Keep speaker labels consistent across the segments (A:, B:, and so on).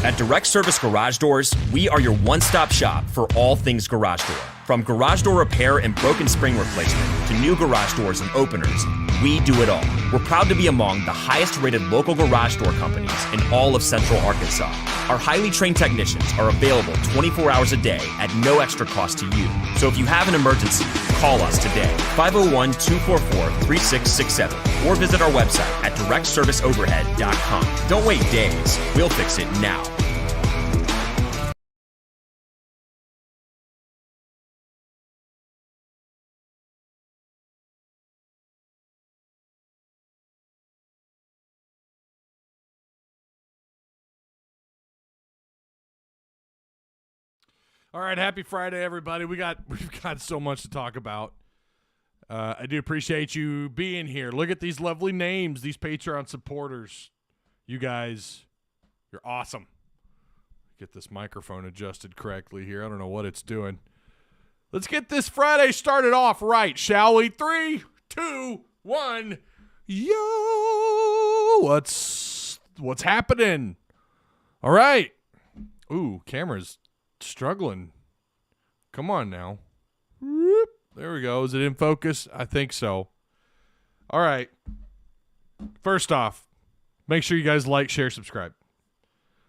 A: At Direct Service Garage Doors, we are your one-stop shop for all things garage door. From garage door repair and broken spring replacement to new garage doors and openers, we do it all. We're proud to be among the highest-rated local garage door companies in all of Central Arkansas. Our highly trained technicians are available 24 hours a day at no extra cost to you. So if you have an emergency, call us today, 501-244-3667, or visit our website at directserviceoverhead.com. Don't wait days. We'll fix it now.
B: All right, happy Friday, everybody. We've got so much to talk about. I do appreciate you being here. Look at these lovely names, these Patreon supporters. You guys, you're awesome. Get this microphone adjusted correctly here. I don't know what it's doing. Let's get this Friday started off right, shall we? 3, 2, 1. Yo, what's happening? All right. Ooh, camera's struggling. Come on now. Whoop. There we go. Is it in focus? I think so. All right. First off, make sure you guys like, share, subscribe.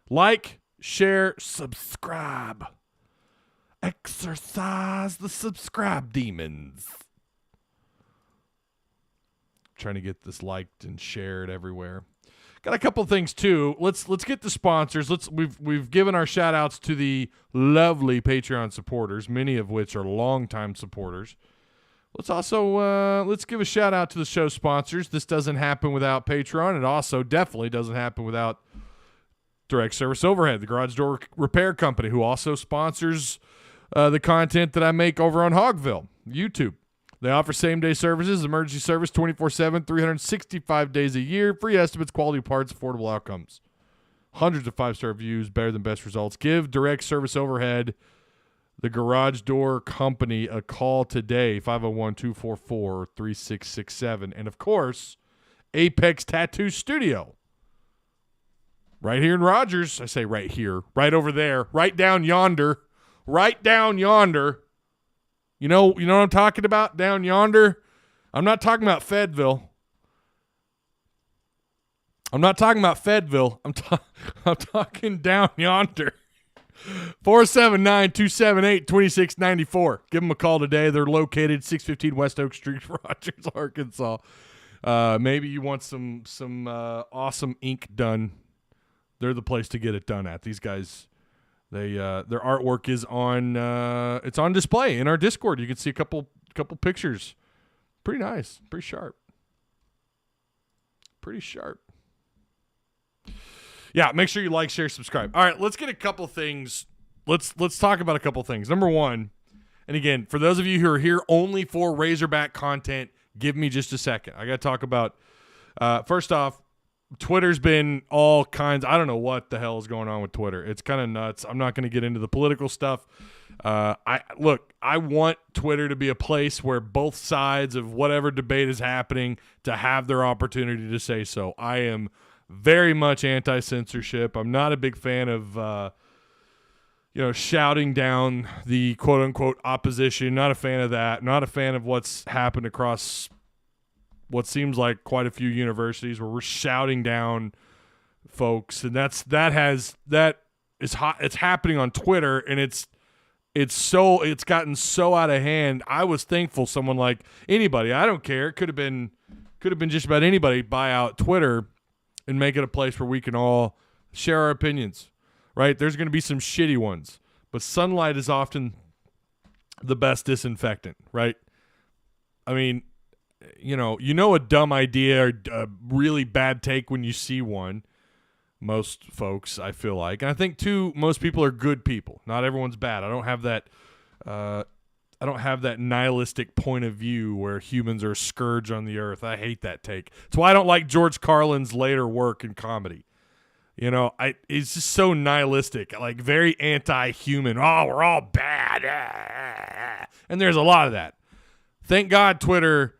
B: Like, share, subscribe. Exercise the subscribe demons. Trying to get this liked and shared everywhere. Got a couple things too. Let's get the sponsors. We've given our shout outs to the lovely Patreon supporters, many of which are longtime supporters. Let's also let's give a shout out to the show sponsors. This doesn't happen without Patreon. It also definitely doesn't happen without Direct Service Overhead, the garage door repair company, who also sponsors the content that I make over on Hogville, YouTube. They offer same-day services, emergency service 24/7, 365 days a year, free estimates, quality parts, affordable outcomes. Hundreds of 5-star reviews, better than best results. Give Direct Service Overhead, the garage door company, a call today, 501-244-3667. And, of course, Apex Tattoo Studio. Right here in Rogers. I say right here. Right over there. Right down yonder. Right down yonder. You know what I'm talking about down yonder? I'm not talking about Fedville. I'm talking down yonder. 479-278-2694. Give them a call today. They're located 615 West Oak Street, Rogers, Arkansas. Maybe you want some awesome ink done. They're the place to get it done at. These guys, their artwork is on it's on display in our Discord. You can see a couple pictures. Pretty nice, pretty sharp. Yeah, make sure you like, share, subscribe. All right, let's get a couple things. Let's talk about a couple things. Number one, and again, for those of you who are here only for Razorback content, give me just a second. I got to talk about first off, Twitter's been all kinds. I don't know what the hell is going on with Twitter. It's kind of nuts. I'm not going to get into the political stuff. I want Twitter to be a place where both sides of whatever debate is happening to have their opportunity to say so. I am very much anti-censorship. I'm not a big fan of shouting down the quote-unquote opposition. Not a fan of that. Not a fan of what's happened across what seems like quite a few universities where we're shouting down folks, and that is hot. It's happening on Twitter, and it's gotten so out of hand. I was thankful someone like anybody, I don't care, it could have been just about anybody, buy out Twitter and make it a place where we can all share our opinions, right? There's going to be some shitty ones, but sunlight is often the best disinfectant, right? I mean, you know a dumb idea or a really bad take when you see one. Most folks, I feel like, and I think too, most people are good people. Not everyone's bad. I don't have that nihilistic point of view where humans are a scourge on the earth. I hate that take. That's why I don't like George Carlin's later work in comedy. You know, it's just so nihilistic, like very anti-human. Oh, we're all bad. And there's a lot of that. Thank God Twitter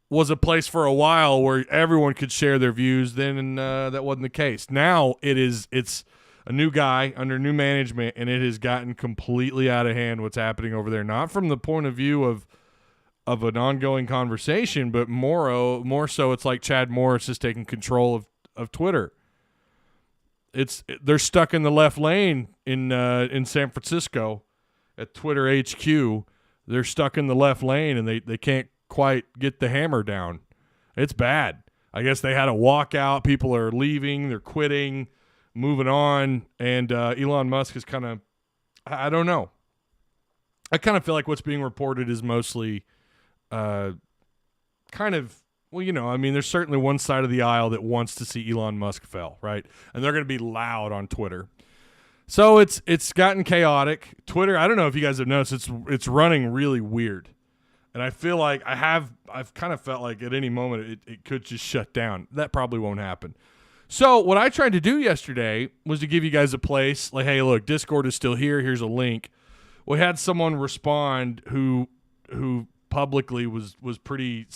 B: was a place for a while where everyone could share their views. Then that wasn't the case. Now it's a new guy under new management, and it has gotten completely out of hand what's happening over there. Not from the point of view of an ongoing conversation, but more so it's like Chad Morris is taking control of Twitter. They're stuck in the left lane in San Francisco at Twitter HQ. They're stuck in the left lane, and they can't quite get the hammer down. It's bad. I guess they had a walkout. People are leaving. They're quitting, moving on. And Elon Musk is kind of, I don't know. I kind of feel like what's being reported is mostly kind of, well, there's certainly one side of the aisle that wants to see Elon Musk fail, right? And they're going to be loud on Twitter. So it's gotten chaotic. Twitter, I don't know if you guys have noticed, it's running really weird. And I feel like I've kind of felt like at any moment it could just shut down. That probably won't happen. So what I tried to do yesterday was to give you guys a place. Like, hey, look, Discord is still here. Here's a link. We had someone respond who publicly was pretty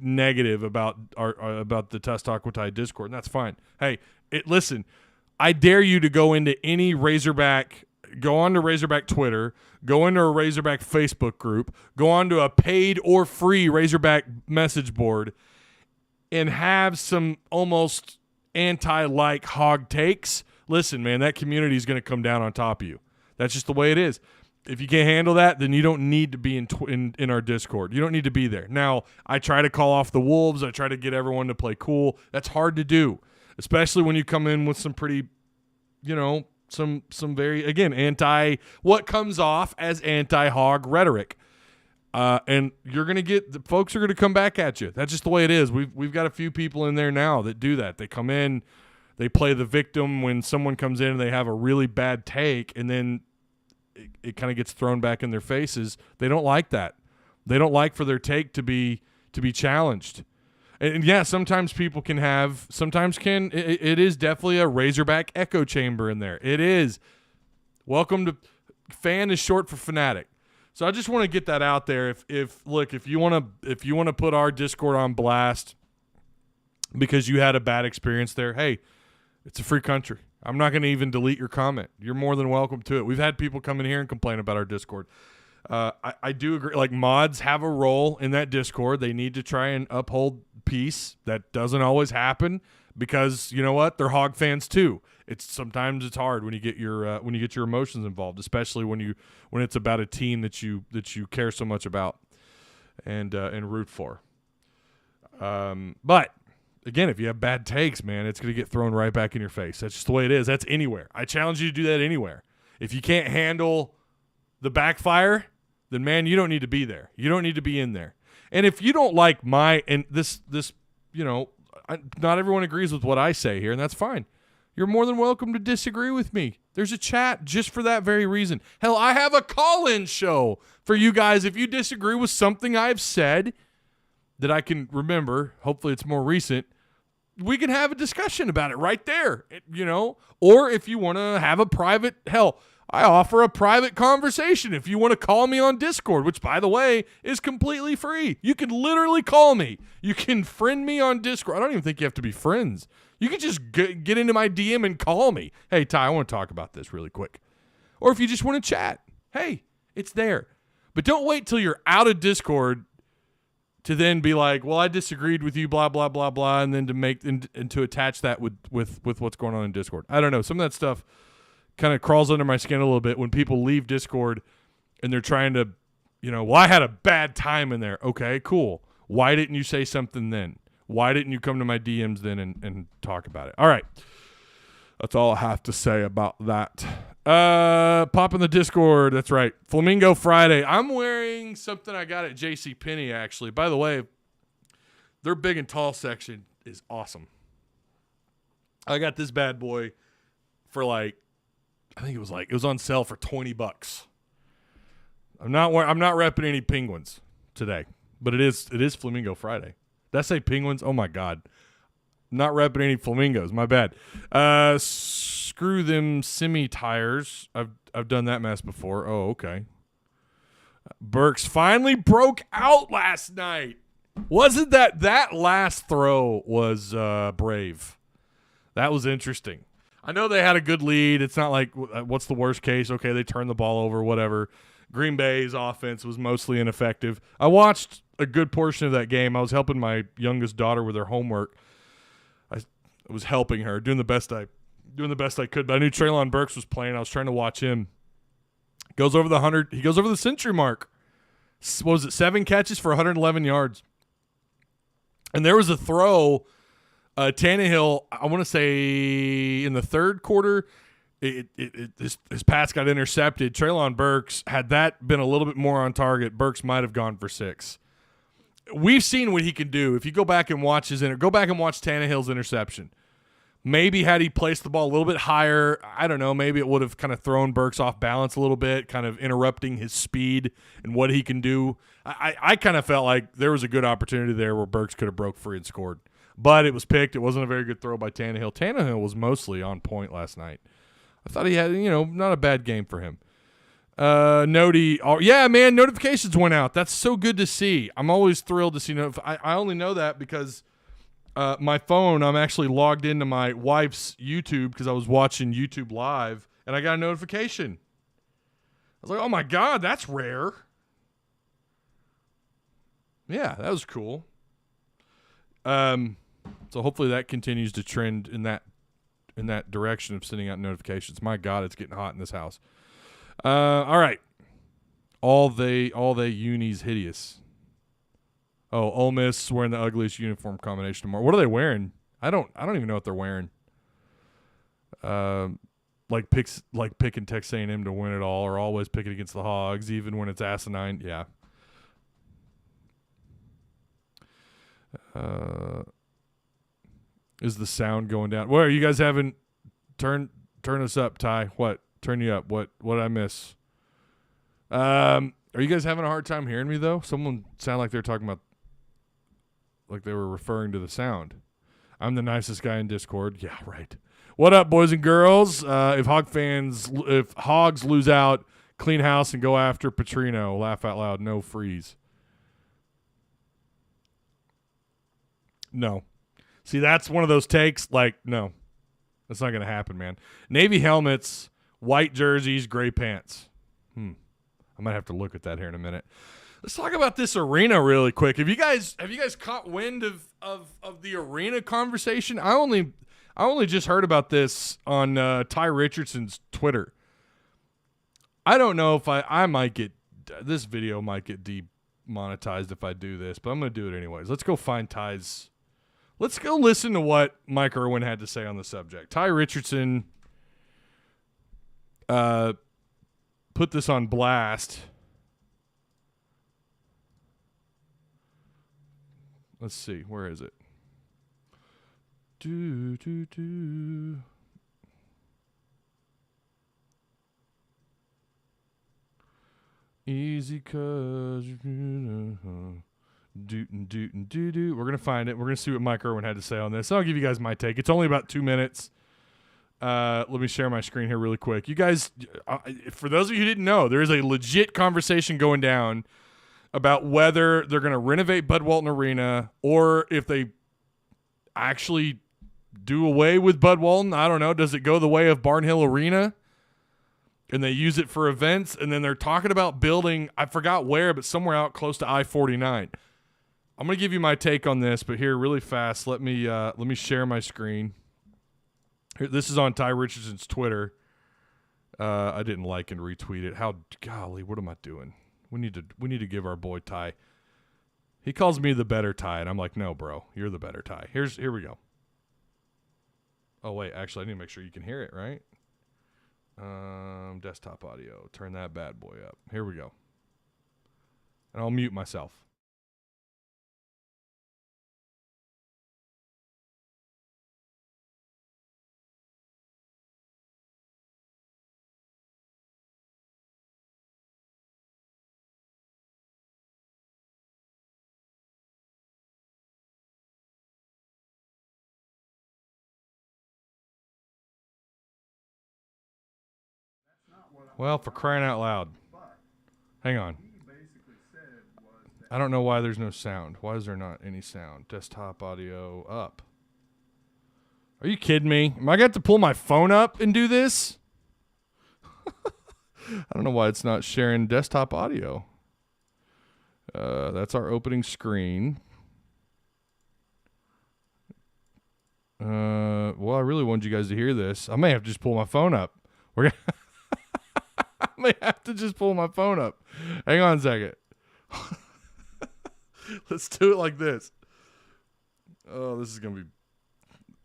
B: negative about the Tuss Talk with Ty Discord, and that's fine. Hey, listen, I dare you to go into any Razorback. Go on to Razorback Twitter, go into a Razorback Facebook group, go on to a paid or free Razorback message board, and have some almost anti-like hog takes. Listen, man, that community is going to come down on top of you. That's just the way it is. If you can't handle that, then you don't need to be in our Discord. You don't need to be there. Now, I try to call off the wolves. I try to get everyone to play cool. That's hard to do, especially when you come in with some pretty, some very, again, what comes off as anti-hog rhetoric. And you're going to the folks are going to come back at you. That's just the way it is. We've got a few people in there now that do that. They come in, they play the victim when someone comes in and they have a really bad take, and then it kind of gets thrown back in their faces. They don't like that. They don't like for their take to be challenged. And yeah, sometimes people it is definitely a Razorback echo chamber in there. It is. Welcome to, fan is short for fanatic. So I just want to get that out there. If you want to put our Discord on blast because you had a bad experience there, hey, it's a free country. I'm not going to even delete your comment. You're more than welcome to it. We've had people come in here and complain about our Discord. I do agree. Like, mods have a role in that Discord. They need to try and uphold peace. That doesn't always happen because you know what? They're hog fans too. Sometimes it's hard when you get your emotions involved, especially when it's about a team that you care so much about and root for. But again, if you have bad takes, man, it's going to get thrown right back in your face. That's just the way it is. That's anywhere. I challenge you to do that anywhere. If you can't handle the backfire, then man, you don't need to be there. You don't need to be in there. And if you don't like not everyone agrees with what I say here, and that's fine. You're more than welcome to disagree with me. There's a chat just for that very reason. Hell, I have a call-in show for you guys. If you disagree with something I've said that I can remember, hopefully it's more recent, we can have a discussion about it right there, Or if you want to have a private, I offer a private conversation if you want to call me on Discord, which, by the way, is completely free. You can literally call me. You can friend me on Discord. I don't even think you have to be friends. You can just get into my DM and call me. Hey, Ty, I want to talk about this really quick. Or if you just want to chat, hey, it's there. But don't wait till you're out of Discord to then be like, well, I disagreed with you, blah, blah, blah, blah, and then to attach that with what's going on in Discord. I don't know. Some of that stuff kind of crawls under my skin a little bit when people leave Discord and they're trying to, well, I had a bad time in there. Okay, cool. Why didn't you say something then? Why didn't you come to my DMs then and talk about it? All right. That's all I have to say about that. Pop in the Discord. That's right. Flamingo Friday. I'm wearing something I got at JCPenney, actually. By the way, their big and tall section is awesome. I got this bad boy for I think it was on sale for $20. I'm not repping any Penguins today, but it is Flamingo Friday. Did I say Penguins? Oh my God. I'm not repping any Flamingos. My bad. Screw them semi tires. I've done that mess before. Oh, okay. Burks finally broke out last night. Wasn't that last throw was brave? That was interesting. I know they had a good lead. It's not like, what's the worst case? Okay, they turned the ball over, whatever. Green Bay's offense was mostly ineffective. I watched a good portion of that game. I was helping my youngest daughter with her homework. I was helping her, doing the best I could. But I knew Treylon Burks was playing. I was trying to watch him. Goes over the 100. He goes over the century mark. What was it? 7 catches for 111 yards. And there was a throw. Tannehill, I want to say in the third quarter, his pass got intercepted. Treylon Burks, had that been a little bit more on target, Burks might have gone for 6. We've seen what he can do. If you go back and watch Tannehill's interception. Maybe had he placed the ball a little bit higher, I don't know, maybe it would have kind of thrown Burks off balance a little bit, kind of interrupting his speed and what he can do. I kind of felt like there was a good opportunity there where Burks could have broke free and scored. But it was picked. It wasn't a very good throw by Tannehill. Tannehill was mostly on point last night. I thought he had, not a bad game for him. Yeah, man, notifications went out. That's so good to see. I'm always thrilled to see. I only know that because my phone, I'm actually logged into my wife's YouTube because I was watching YouTube Live, and I got a notification. I was like, oh, my God, that's rare. Yeah, that was cool. So hopefully that continues to trend in that direction of sending out notifications. My God, it's getting hot in this house. All right. All they unis hideous. Oh, Ole Miss wearing the ugliest uniform combination tomorrow. What are they wearing? I don't even know what they're wearing. Like picking Texas A&M to win it all, or always picking against the Hogs, even when it's asinine. Yeah. Is the sound going down? What are you guys having? Turn us up, Ty. What? Turn you up. What did I miss? Are you guys having a hard time hearing me though? Someone sounded like they were talking about, like they were referring to the sound. I'm the nicest guy in Discord. Yeah, right. What up, boys and girls? If Hogs lose out, clean house and go after Petrino. Laugh out loud. No freeze. No. See, that's one of those takes, like, no. That's not going to happen, man. Navy helmets, white jerseys, gray pants. I might have to look at that here in a minute. Let's talk about this arena really quick. Have you guys caught wind of the arena conversation? I only just heard about this on Ty Richardson's Twitter. I don't know if I might get – this video might get demonetized if I do this, but I'm going to do it anyways. Let's go find Ty's – let's go listen to what Mike Irwin had to say on the subject. Ty Richardson put this on blast. Let's see. Where is it? Easy cause We're gonna find it. We're gonna see what Mike Irwin had to say on this. I'll give you guys my take. It's only about 2 minutes. Let me share my screen here really quick. You guys, for those of you who didn't know, there is a legit conversation going down about whether they're gonna renovate Bud Walton Arena or if they actually do away with Bud Walton. I don't know. Does it go the way of Barnhill Arena? And they use it for events, and then they're talking about building, I forgot where, but somewhere out close to I-49. I'm going to give you my take on this, but here, really fast, let me share my screen. Here, this is on Ty Richardson's Twitter. I didn't like and retweet it. Golly, what am I doing? We need to give our boy Ty. He calls me the better Ty, and I'm like, no, bro, you're the better Ty. Here we go. Oh, wait, actually, I need to make sure you can hear it, right? Desktop audio. Turn that bad boy up. Here we go. And I'll mute myself. Well, for crying out loud. Hang on. I don't know why there's no sound. Why is there not any sound? Desktop audio up. Are you kidding me? Am I going to pull my phone up and do this? I don't know why it's not sharing desktop audio. That's our opening screen. Well, I really wanted you guys to hear this. I may have to just pull my phone up. I may have to just pull my phone up. Hang on a second. Let's do it like this. Oh, this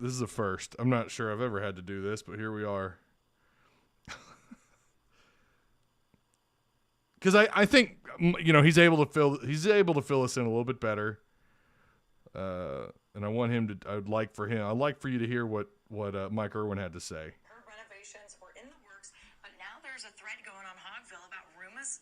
B: is a first. I'm not sure I've ever had to do this, but here we are. Because I think, you know, he's able to fill us in a little bit better. And I want him to. I'd like for you to hear what Mike Irwin had to say.
C: Her renovations were in the works, but now there's a thread going on Hogville about rumors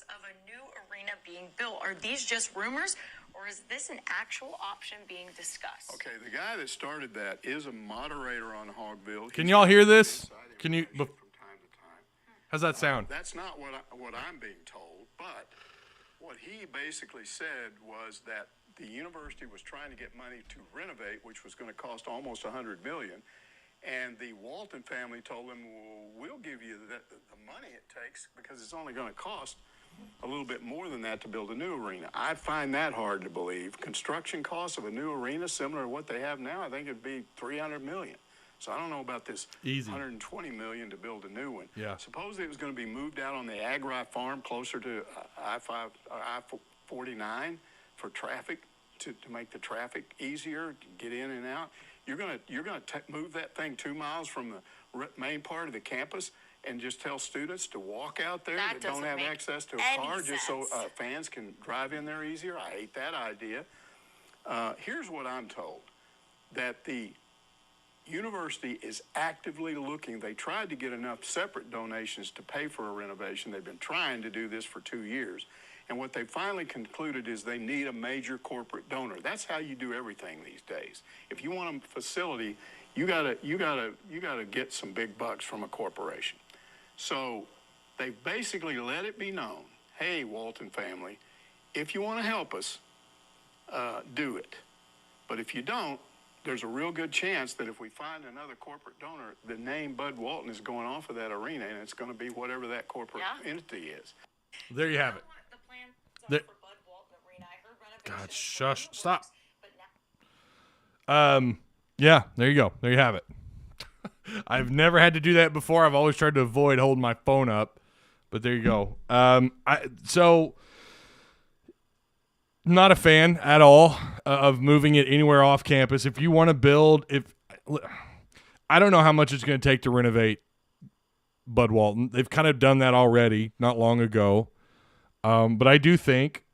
C: of a new arena being built. Are these just rumors, or is this an actual option being discussed?
D: Okay, the guy that started that is a moderator on Hogville.
B: Can y'all hear this? Can you?
D: From time to time.
B: How's that sound?
D: That's not what I'm being told, but what he basically said was that the university was trying to get money to renovate, which was going to cost almost $100 million, and the Walton family told them, well, we'll give you the money it takes because it's only going to cost a little bit more than that to build a new arena. I find that hard to believe. Construction costs of a new arena, similar to what they have now, I think it'd be $300 million. So I don't know about this
B: Easy.
D: $120 million to build a new one.
B: Yeah.
D: Supposedly it was going to be moved out on the Agri farm closer to I-49 for traffic, to make the traffic easier to get in and out. You're going to move that thing 2 miles from the main part of the campus and just tell students to walk out there that don't have access to a car just so fans can drive in there easier. I hate that idea. Here's what I'm told, that the university is actively looking. They tried to get enough separate donations to pay for a renovation. They've been trying to do this for 2 years. And what they finally concluded is they need a major corporate donor. That's how you do everything these days. If you want a facility, you gotta get some big bucks from a corporation. So they basically let it be known, hey, Walton family, if you want to help us, do it. But if you don't, there's a real good chance that if we find another corporate donor, the name Bud Walton is going off of that arena, and it's going to be whatever that corporate entity is.
B: There you have it. God, shush, stop. Yeah, there you go. There you have it. I've never had to do that before. I've always tried to avoid holding my phone up, but there you go. So not a fan at all of moving it anywhere off campus. If you want to build, I don't know how much it's going to take to renovate Bud Walton. They've kind of done that already not long ago. But I do think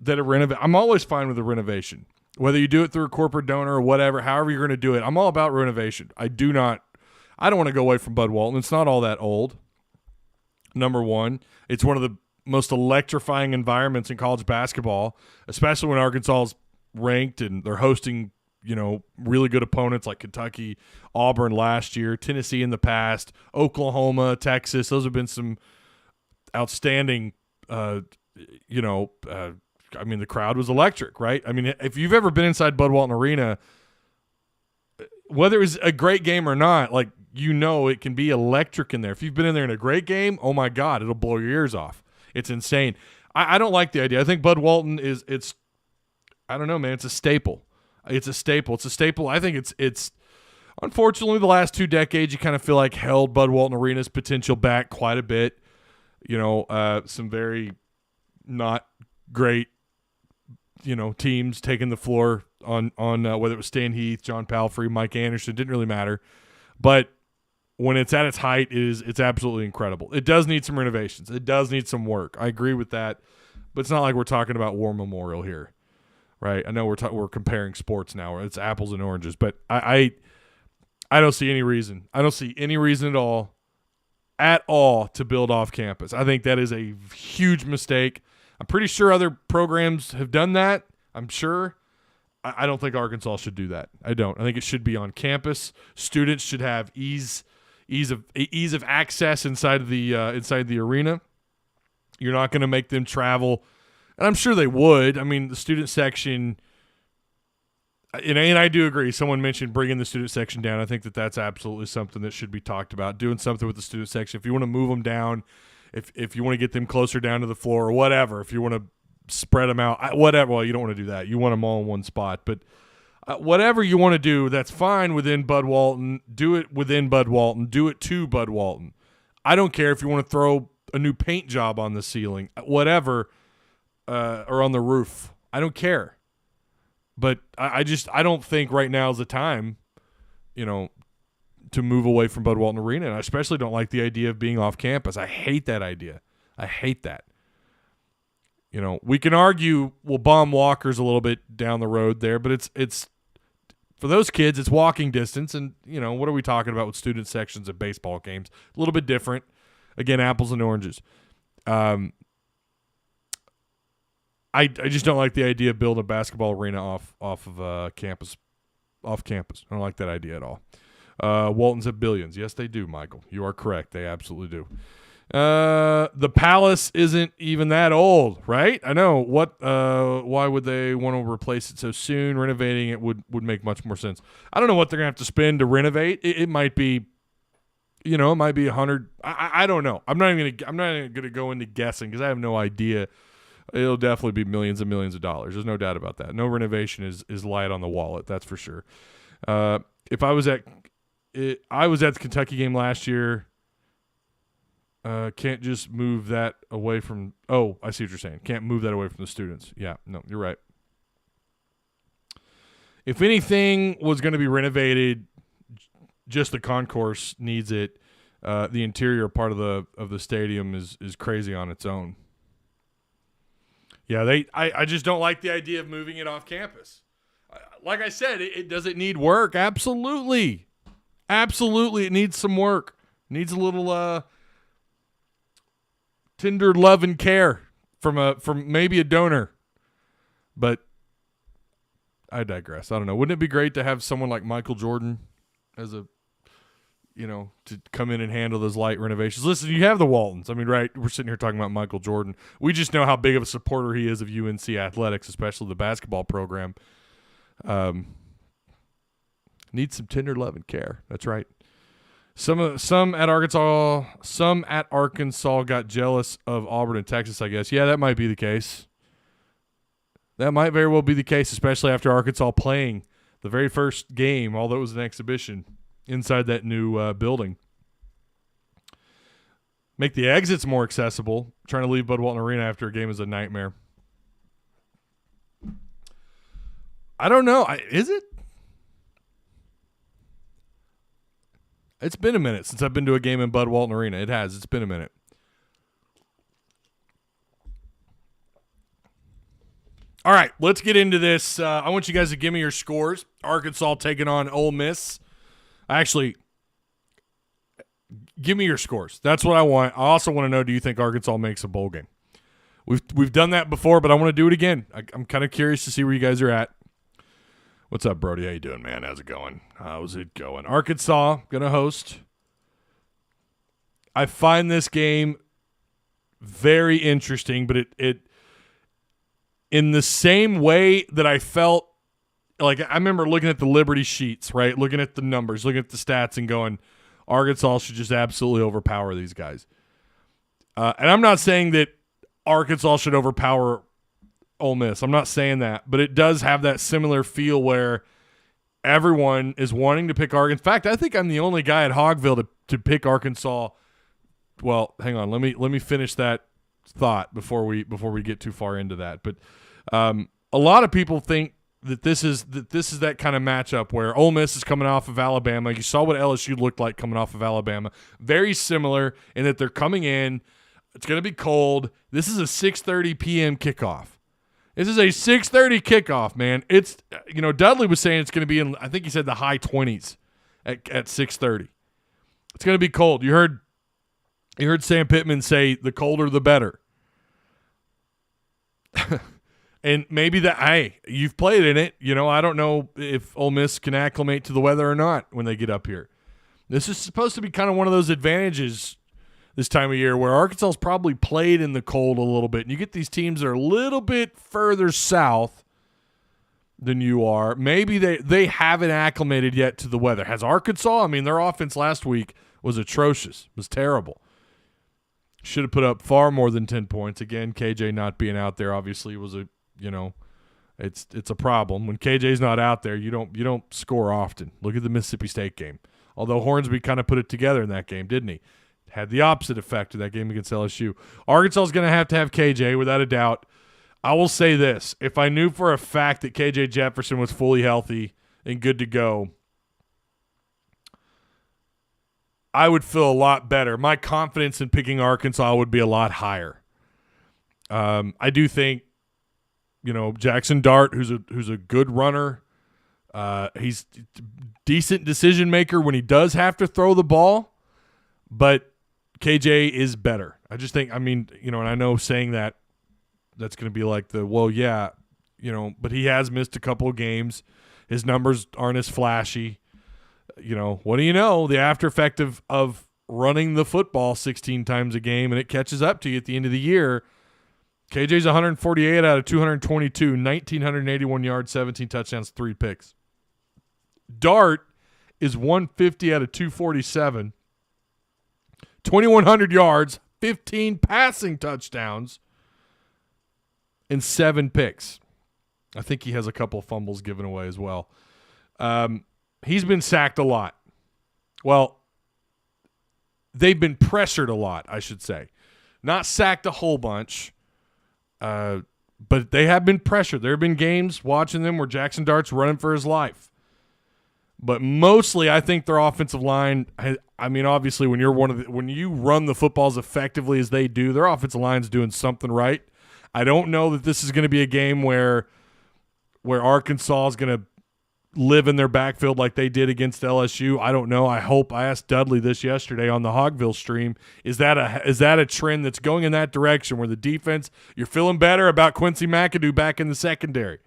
B: that I'm always fine with a renovation. Whether you do it through a corporate donor or whatever, however you're going to do it, I'm all about renovation. I don't want to go away from Bud Walton. It's not all that old. Number one, it's one of the most electrifying environments in college basketball, especially when Arkansas is ranked and they're hosting, really good opponents like Kentucky, Auburn last year, Tennessee in the past, Oklahoma, Texas. Those have been some outstanding, the crowd was electric, right? I mean, if you've ever been inside Bud Walton Arena, whether it was a great game or not, it can be electric in there. If you've been in there in a great game, oh my God, it'll blow your ears off. It's insane. I don't like the idea. I think Bud Walton I don't know, man. It's a staple. It's a staple. I think it's unfortunately the last 2 decades you kind of feel like held Bud Walton Arena's potential back quite a bit. Some very not great, teams taking the floor on whether it was Stan Heath, John Palfrey, Mike Anderson, didn't really matter. But when it's at its height, it's absolutely incredible. It does need some renovations. It does need some work. I agree with that. But it's not like we're talking about War Memorial here, right? I know we're comparing sports now. It's apples and oranges. But I don't see any reason. I don't see any reason at all to build off campus. I think that is a huge mistake. I'm pretty sure other programs have done that. I'm sure. I don't think Arkansas should do that. I don't. I think it should be on campus. Students should have ease of access inside the arena. You're not going to make them travel, and I'm sure they would. I mean, the student section, And I do agree. Someone mentioned bringing the student section down. I think that's absolutely something that should be talked about. Doing something with the student section. If you want to move them down, if you want to get them closer down to the floor or whatever, if you want to spread them out, whatever. Well, you don't want to do that. You want them all in one spot. But whatever you want to do, that's fine within Bud Walton. Do it within Bud Walton. Do it to Bud Walton. I don't care if you want to throw a new paint job on the ceiling, whatever, or on the roof. I don't care. But I don't think right now is the time, to move away from Bud Walton Arena. And I especially don't like the idea of being off campus. I hate that idea. I hate that. We can argue we'll bomb Walker's a little bit down the road there, but it's for those kids, it's walking distance. And, what are we talking about with student sections at baseball games? A little bit different. Again, apples and oranges. I just don't like the idea of building a basketball arena off of campus. Off campus. I don't like that idea at all. Waltons have billions. Yes, they do, Michael. You are correct. They absolutely do. The Palace isn't even that old, right? I know. Why would they want to replace it so soon? Renovating it would make much more sense. I don't know what they're going to have to spend to renovate. It might be, it might be 100. I don't know. I'm not even going to go into guessing because I have no idea. It'll definitely be millions and millions of dollars. There's no doubt about that. No renovation is light on the wallet. That's for sure. If I was at the Kentucky game last year. Can't just move that away from. Oh, I see what you're saying. Can't move that away from the students. Yeah, no, you're right. If anything was going to be renovated, just the concourse needs it. The interior part of the stadium is crazy on its own. Yeah, I just don't like the idea of moving it off campus. Like I said, it doesn't need work. Absolutely, it needs some work. It needs a little tender love and care from maybe a donor. But I digress. I don't know. Wouldn't it be great to have someone like Michael Jordan as to come in and handle those light renovations? Listen, you have the Waltons. I mean, right, we're sitting here talking about Michael Jordan. We just know how big of a supporter he is of UNC athletics, especially the basketball program. Needs some tender love and care. That's right. Some at Arkansas got jealous of Auburn and Texas, I guess. Yeah, that might be the case. That might very well be the case, especially after Arkansas playing the very first game, although it was an exhibition, inside that new building. Make the exits more accessible. Trying to leave Bud Walton Arena after a game is a nightmare. I don't know. Is it? It's been a minute since I've been to a game in Bud Walton Arena. It has. It's been a minute. All right, let's get into this. I want you guys to give me your scores. Arkansas taking on Ole Miss. Actually, give me your scores. That's what I want. I also want to know, do you think Arkansas makes a bowl game? We've done that before, but I want to do it again. I'm kind of curious to see where you guys are at. What's up, Brody? How you doing, man? How's it going? How's it going? Arkansas going to host. I find this game very interesting, but it in the same way that I felt like I remember looking at the Liberty sheets, right? Looking at the numbers, looking at the stats and going, Arkansas should just absolutely overpower these guys. And I'm not saying that Arkansas should overpower Ole Miss. I'm not saying that, but it does have that similar feel where everyone is wanting to pick Arkansas. In fact, I think I'm the only guy at Hogville to pick Arkansas. Well, hang on. Let me finish that thought before we get too far into that. But a lot of people think that this is that kind of matchup where Ole Miss is coming off of Alabama. You saw what LSU looked like coming off of Alabama. Very similar in that they're coming in. It's going to be cold. This is a 6:30 p.m. kickoff. This is a 6:30 kickoff, man. It's Dudley was saying it's going to be in, I think he said the high 20s at 6:30. It's going to be cold. You heard Sam Pittman say the colder the better. And maybe you've played in it. I don't know if Ole Miss can acclimate to the weather or not when they get up here. This is supposed to be kind of one of those advantages this time of year where Arkansas's probably played in the cold a little bit. And you get these teams that are a little bit further south than you are. Maybe they haven't acclimated yet to the weather. Has Arkansas? I mean, their offense last week was atrocious. It was terrible. Should have put up far more than 10 points. Again, KJ not being out there obviously was a, it's a problem. When KJ's not out there, you don't score often. Look at the Mississippi State game. Although Hornsby kind of put it together in that game, didn't he? Had the opposite effect of that game against LSU. Arkansas is going to have KJ without a doubt. I will say this. If I knew for a fact that KJ Jefferson was fully healthy and good to go, I would feel a lot better. My confidence in picking Arkansas would be a lot higher. I do think, Jackson Dart, who's a good runner, he's decent decision maker when he does have to throw the ball, but KJ is better. I just think, and I know saying that's going to be like but he has missed a couple of games. His numbers aren't as flashy. What do you know? The after effect of running the football 16 times a game, and it catches up to you at the end of the year. KJ's 148 out of 222, 1,981 yards, 17 touchdowns, 3 picks. Dart is 150 out of 247, 2,100 yards, 15 passing touchdowns, and 7 picks. I think he has a couple of fumbles given away as well. He's been sacked a lot. Well, they've been pressured a lot, I should say. Not sacked a whole bunch, but they have been pressured. There have been games watching them where Jackson Dart's running for his life. But mostly, I think their offensive line. Obviously, when you run the football as effectively as they do, their offensive line's doing something right. I don't know that this is going to be a game where Arkansas is going to live in their backfield like they did against LSU. I don't know. I asked Dudley this yesterday on the Hogville stream. Is that a trend that's going in that direction where the defense, you're feeling better about Quincy McAdoo back in the secondary?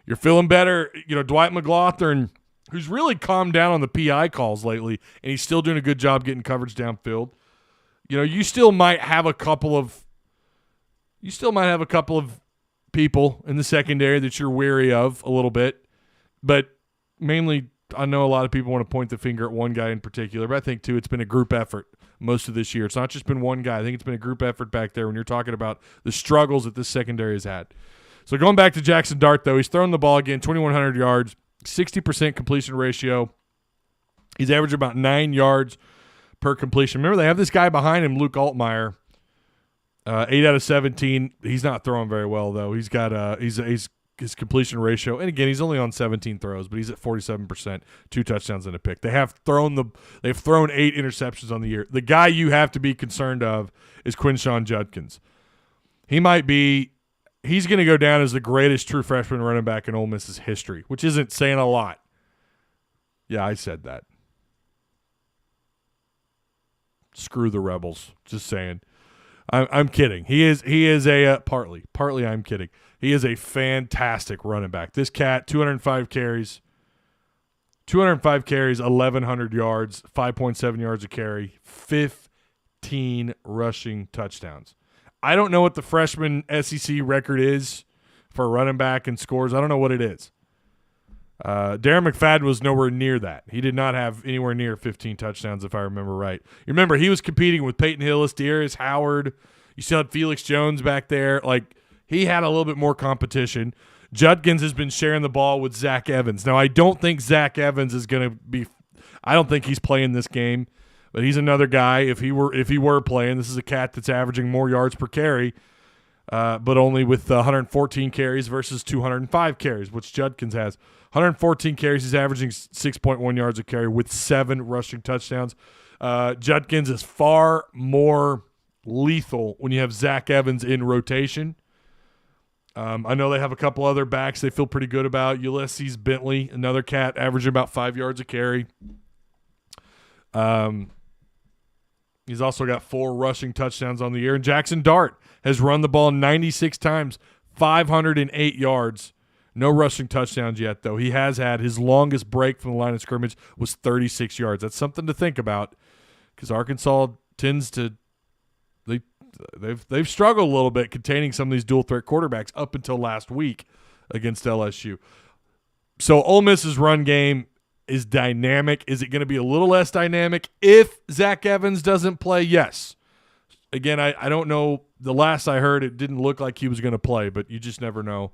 B: You're feeling better, Dwight McLaughlin, who's really calmed down on the PI calls lately, and he's still doing a good job getting coverage downfield. You still might have a couple of people in the secondary that you're wary of a little bit. But mainly, I know a lot of people want to point the finger at one guy in particular, but I think, too, it's been a group effort most of this year. It's not just been one guy. I think it's been a group effort back there when you're talking about the struggles that this secondary has had. So going back to Jackson Dart, though, he's thrown the ball again, 2,100 yards, 60% completion ratio. He's averaging about 9 yards per completion. Remember, they have this guy behind him, Luke Altmaier, 8 out of 17. He's not throwing very well, though. He's got his completion ratio, and again, he's only on 17 throws, but he's at 47%, 2 touchdowns and a pick. They've thrown 8 interceptions on the year. The guy you have to be concerned of is Quinshon Judkins. He's going to go down as the greatest true freshman running back in Ole Miss's history, which isn't saying a lot. Yeah, I said that. Screw the Rebels. Just saying. I'm kidding. He is a partly I'm kidding. He is a fantastic running back. This cat, 205 carries, 1,100 yards, 5.7 yards a carry, 15 rushing touchdowns. I don't know what the freshman SEC record is for a running back and scores. I don't know what it is. Darren McFadden was nowhere near that. He did not have anywhere near 15 touchdowns, if I remember right. You remember, he was competing with Peyton Hillis, Dearest Howard. You still had Felix Jones back there. He had a little bit more competition. Judkins has been sharing the ball with Zach Evans. Now, I don't think Zach Evans is going to be – I don't think he's playing this game, but he's another guy. If he were playing, this is a cat that's averaging more yards per carry, but only with 114 carries versus 205 carries, which Judkins has. 114 carries, he's averaging 6.1 yards a carry with 7 rushing touchdowns. Judkins is far more lethal when you have Zach Evans in rotation. I know they have a couple other backs they feel pretty good about. Ulysses Bentley, another cat, averaging about 5 yards a carry. He's also got 4 rushing touchdowns on the year. And Jackson Dart has run the ball 96 times, 508 yards. No rushing touchdowns yet, though. He has had his longest break from the line of scrimmage was 36 yards. That's something to think about because Arkansas tends to they've struggled a little bit containing some of these dual threat quarterbacks up until last week against LSU. So Ole Miss's run game is dynamic. Is it going to be a little less dynamic if Zach Evans doesn't play? Yes. Again, I don't know. The last I heard, it didn't look like he was going to play, but you just never know.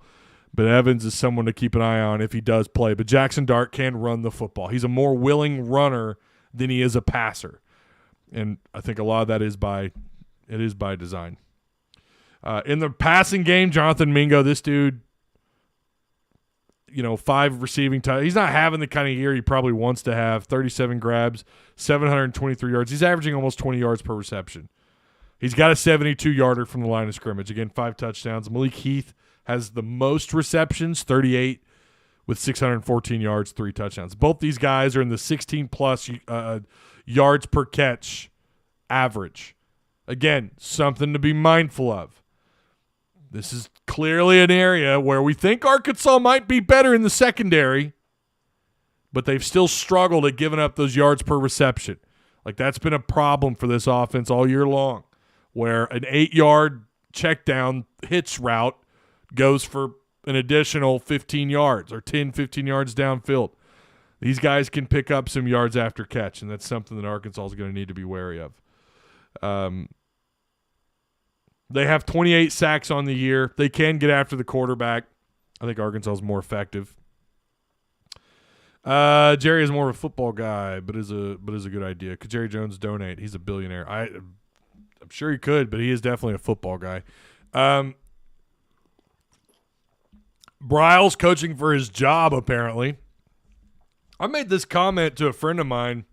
B: But Evans is someone to keep an eye on if he does play. But Jackson Dart can run the football. He's a more willing runner than he is a passer. And I think a lot of that is by design. In the passing game, Jonathan Mingo, this dude, 5 receiving touchdowns. He's not having the kind of year he probably wants to have. 37 grabs, 723 yards. He's averaging almost 20 yards per reception. He's got a 72-yarder from the line of scrimmage. Again, 5 touchdowns. Malik Heath has the most receptions, 38, with 614 yards, 3 touchdowns. Both these guys are in the 16-plus yards per catch average. Again, something to be mindful of. This is clearly an area where we think Arkansas might be better in the secondary, but they've still struggled at giving up those yards per reception. Like, that's been a problem for this offense all year long, where an 8-yard check down hitch route goes for an additional 15 yards or 10, 15 yards downfield. These guys can pick up some yards after catch, and that's something that Arkansas is going to need to be wary of. They have 28 sacks on the year. They can get after the quarterback. I think Arkansas is more effective. Jerry is more of a football guy, but is a good idea. Could Jerry Jones donate? He's a billionaire. I'm sure he could, but he is definitely a football guy. Briles coaching for his job, apparently. I made this comment to a friend of mine.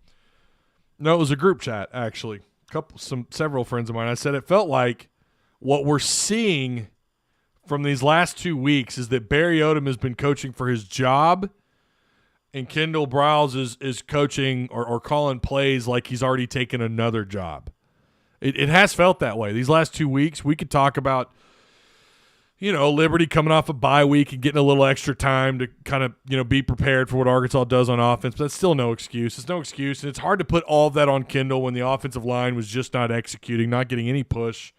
B: No, it was a group chat, actually. Several friends of mine. I said it felt like what we're seeing from these last 2 weeks is that Barry Odom has been coaching for his job, and Kendall Briles is coaching or calling plays like he's already taken another job. It has felt that way. These last 2 weeks, we could talk about, Liberty coming off a bye week and getting a little extra time to kind of, be prepared for what Arkansas does on offense. But that's still no excuse. It's no excuse. And it's hard to put all of that on Kendall when the offensive line was just not executing, not getting any push.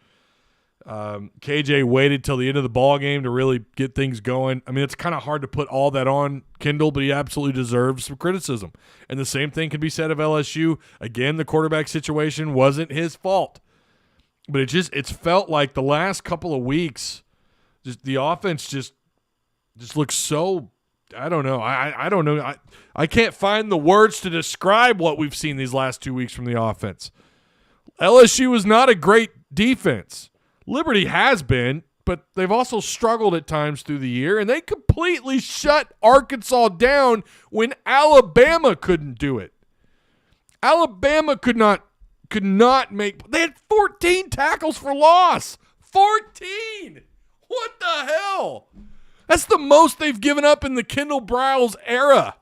B: KJ waited till the end of the ball game to really get things going. I mean, it's kind of hard to put all that on Kendall, but he absolutely deserves some criticism. And the same thing can be said of LSU. Again, the quarterback situation wasn't his fault, but it's felt like the last couple of weeks, just the offense just looks so. I don't know. I don't know. I can't find the words to describe what we've seen these last 2 weeks from the offense. LSU is not a great defense. Liberty has been, but they've also struggled at times through the year, and they completely shut Arkansas down when Alabama couldn't do it. Alabama could not make – they had 14 tackles for loss. 14! What the hell? That's the most they've given up in the Kendall Briles era.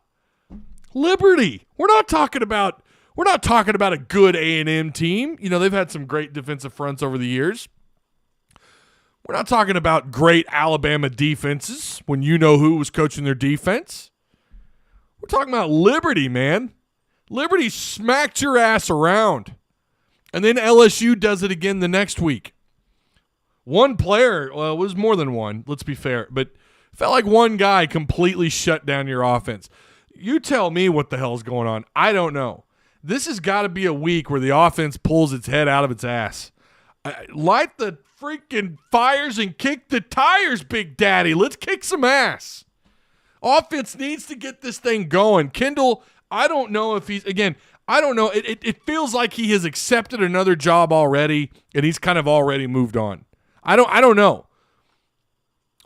B: Liberty. We're not talking about a good A&M team. They've had some great defensive fronts over the years. We're not talking about great Alabama defenses when you know who was coaching their defense. We're talking about Liberty, man. Liberty smacked your ass around. And then LSU does it again the next week. One player, well, it was more than one, let's be fair, but it felt like one guy completely shut down your offense. You tell me what the hell's going on. I don't know. This has got to be a week where the offense pulls its head out of its ass. Light the freaking fires and kick the tires, Big Daddy. Let's kick some ass. Offense needs to get this thing going. Kendall, I don't know if he's, again, I don't know. It feels like he has accepted another job already, and he's kind of already moved on. I don't know.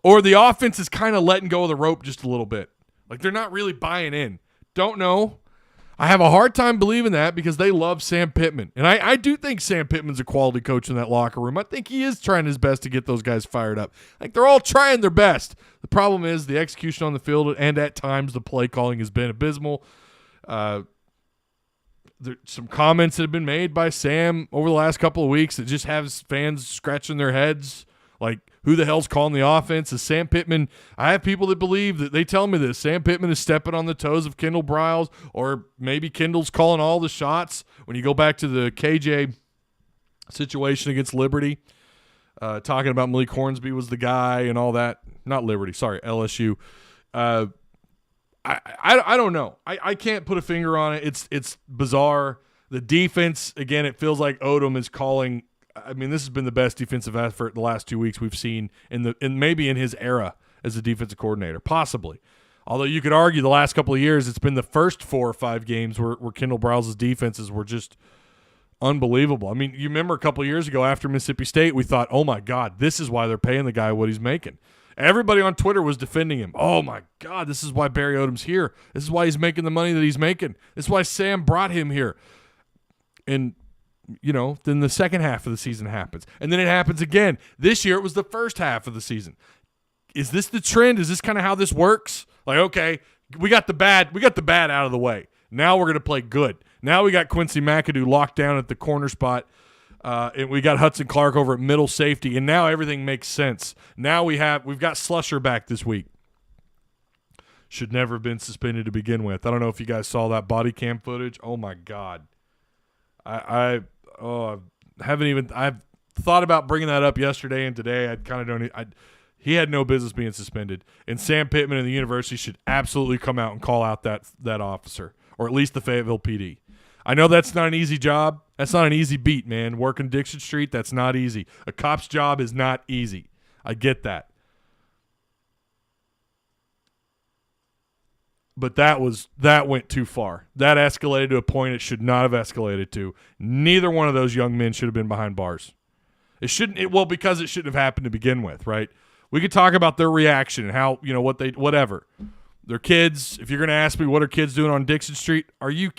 B: Or the offense is kind of letting go of the rope just a little bit. Like they're not really buying in. Don't know. I have a hard time believing that because they love Sam Pittman. And I do think Sam Pittman's a quality coach in that locker room. I think he is trying his best to get those guys fired up. Like they're all trying their best. The problem is the execution on the field and at times the play calling has been abysmal. There's some comments that have been made by Sam over the last couple of weeks that just has fans scratching their heads. Like, who the hell's calling the offense? Is Sam Pittman? I have people that believe that they tell me this. Sam Pittman is stepping on the toes of Kendall Briles, or maybe Kendall's calling all the shots. When you go back to the KJ situation against Liberty, talking about Malik Hornsby was the guy and all that. Not Liberty, sorry, LSU. I don't know. I can't put a finger on it. It's bizarre. The defense, again, it feels like Odom is calling. I mean, this has been the best defensive effort the last 2 weeks we've seen in maybe in his era as a defensive coordinator, possibly. Although you could argue the last couple of years, it's been the first 4 or 5 games where Kendall Browse's defenses were just unbelievable. I mean, you remember a couple of years ago after Mississippi State, we thought, oh my God, this is why they're paying the guy what he's making. Everybody on Twitter was defending him. Oh my God, this is why Barry Odom's here. This is why he's making the money that he's making. This is why Sam brought him here. And, then the second half of the season happens. And then it happens again. This year it was the first half of the season. Is this the trend? Is this kind of how this works? Like, okay, we got the bad out of the way. Now we're going to play good. Now we got Quincy McAdoo locked down at the corner spot, and we got Hudson Clark over at middle safety, and now everything makes sense. Now we've got Slusher back this week. Should never have been suspended to begin with. I don't know if you guys saw that body cam footage. Oh my God, I've thought about bringing that up yesterday and today. I kind of don't. He had no business being suspended, and Sam Pittman and the university should absolutely come out and call out that officer, or at least the Fayetteville PD. I know that's not an easy job. That's not an easy beat, man. Working Dixon Street, that's not easy. A cop's job is not easy. I get that. But that went too far. That escalated to a point it should not have escalated to. Neither one of those young men should have been behind bars. Because it shouldn't have happened to begin with, right? We could talk about their reaction and how, whatever. They're kids. If you're going to ask me what are kids doing on Dixon Street, are you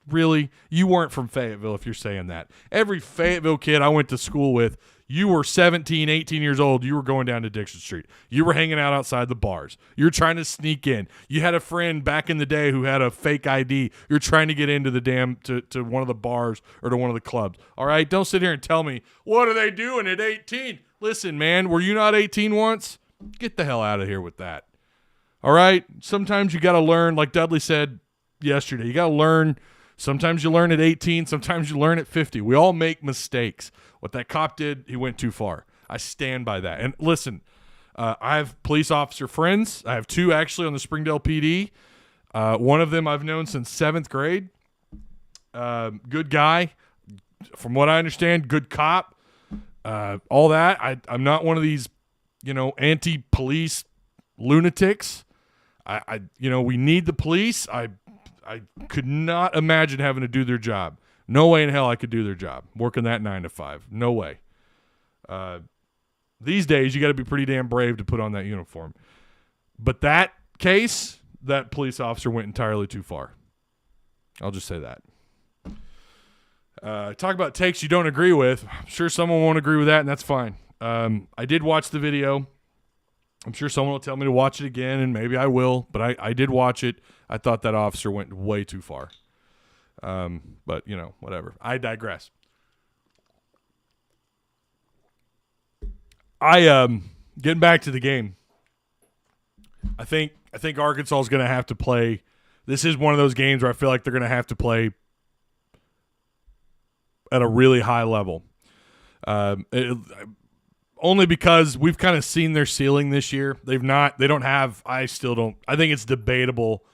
B: really? You weren't from Fayetteville if you're saying that. Every Fayetteville kid I went to school with, you were 17, 18 years old. You were going down to Dixon Street. You were hanging out outside the bars. You were trying to sneak in. You had a friend back in the day who had a fake ID. You're trying to get into the to one of the bars or to one of the clubs. All right? Don't sit here and tell me, what are they doing at 18? Listen, man, were you not 18 once? Get the hell out of here with that. All right? Sometimes you got to learn, like Dudley said yesterday, you got to learn. Sometimes you learn at 18. Sometimes you learn at 50. We all make mistakes. What that cop did, he went too far. I stand by that. And listen, I have police officer friends. I have 2 actually on the Springdale PD. One of them I've known since 7th grade. Good guy. From what I understand, good cop. All that. I'm not one of these, anti-police lunatics. We need the police. I could not imagine having to do their job. No way in hell I could do their job. Working that 9 to 5. No way. These days, you got to be pretty damn brave to put on that uniform. But that case, that police officer went entirely too far. I'll just say that. Talk about takes you don't agree with. I'm sure someone won't agree with that, and that's fine. I did watch the video. I'm sure someone will tell me to watch it again, and maybe I will. But I did watch it. I thought that officer went way too far. But, whatever. I digress. Getting back to the game, I think Arkansas is going to have to play. This is one of those games where I feel like they're going to have to play at a really high level. Only because we've kind of seen their ceiling this year. I think it's debatable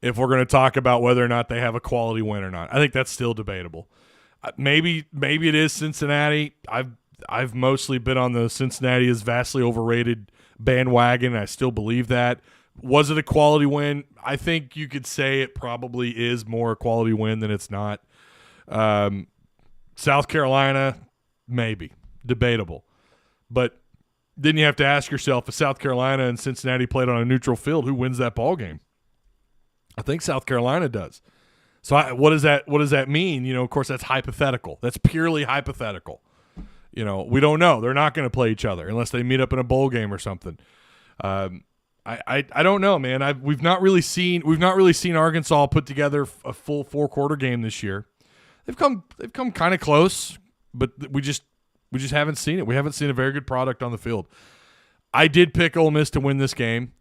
B: if we're going to talk about whether or not they have a quality win or not. I think that's still debatable. Maybe it is Cincinnati. I've mostly been on the Cincinnati is vastly overrated bandwagon. I still believe that. Was it a quality win? I think you could say it probably is more a quality win than it's not. South Carolina, maybe. Debatable. But then you have to ask yourself, if South Carolina and Cincinnati played on a neutral field, who wins that ball game? I think South Carolina does. So what does that mean? Of course, that's hypothetical. That's purely hypothetical. We don't know. They're not going to play each other unless they meet up in a bowl game or something. I don't know, man. We've not really seen Arkansas put together a full 4-quarter game this year. They've come kind of close, but we just haven't seen it. We haven't seen a very good product on the field. I did pick Ole Miss to win this game.